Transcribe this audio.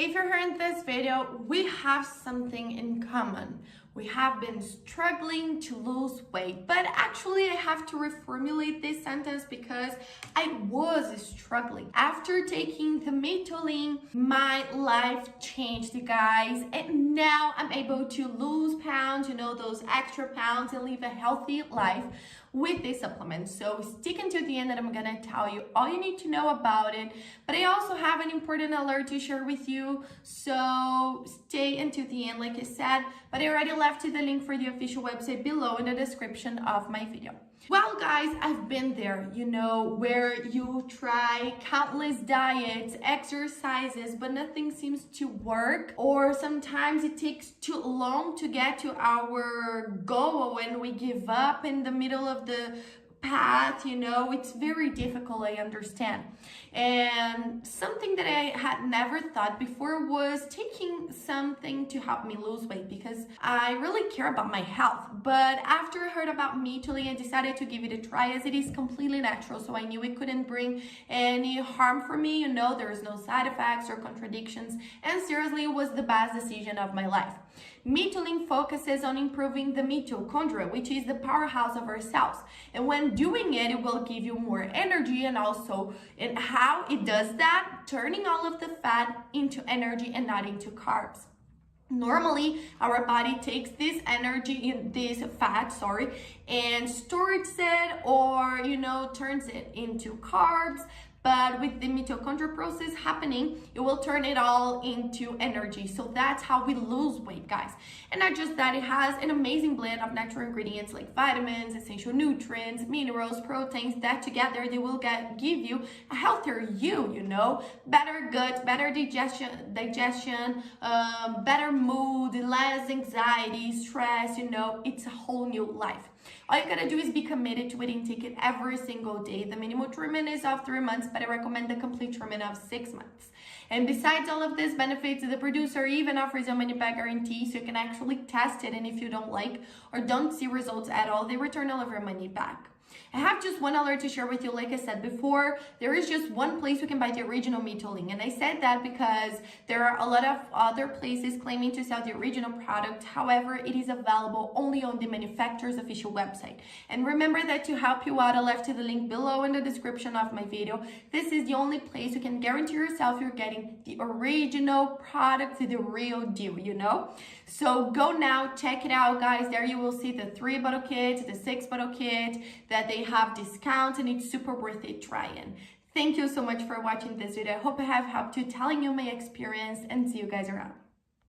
If you're hearing this video, we have something in common. We have been struggling to lose weight, but actually I have to reformulate this sentence because I was struggling. After taking the Mitolyn, my life changed, you guys, and now I'm able to lose pounds, those extra pounds, and live a healthy life with this supplement. So stick until the end and I'm gonna tell you all you need to know about it. But I also have an important alert to share with you, so stay until the end like I said. But I already left you the link for the official website below in the description of my video. Well guys, I've been there, where you try countless diets, exercises, but nothing seems to work, or sometimes it takes too long to get to our goal when we give up in the middle of the path, it's very difficult, I understand. And something that I had never thought before was taking something to help me lose weight, because I really care about my health. But after I heard about Mitolyn, I decided to give it a try, as it is completely natural, so I knew it couldn't bring any harm for me. There is no side effects or contradictions, and seriously, it was the best decision of my life. Mitolyn focuses on improving the mitochondria, which is the powerhouse of our cells. And when doing it, it will give you more energy, and also in how it does that, turning all of the fat into energy and not into carbs. Normally, our body takes this energy, this fat, and stores it, or, turns it into carbs. But with the mitochondrial process happening, it will turn it all into energy. So that's how we lose weight, guys. And not just that, it has an amazing blend of natural ingredients like vitamins, essential nutrients, minerals, proteins, that together they will give you a healthier better gut, better digestion, better mood, less anxiety, stress, it's a whole new life. All you gotta do is be committed to it and take it every single day. The minimal treatment is of 3 months, but I recommend the complete treatment of 6 months. And besides all of these benefits, the producer even offers a money-back guarantee, so you can actually test it, and if you don't like or don't see results at all, they return all of your money back. I have just one alert to share with you. Like I said before, there is just one place you can buy the original Mitolyn. And I said that because there are a lot of other places claiming to sell the original product. However, it is available only on the manufacturer's official website. And remember that to help you out, I left you the link below in the description of my video. This is the only place you can guarantee yourself you're getting the original product, the real deal, So go now, check it out, guys. There you will see the 3-bottle kit, the 6-bottle kit, that they have discounts, and it's super worth it trying. Thank you so much for watching this video. I hope I have helped you, telling you my experience, and see you guys around.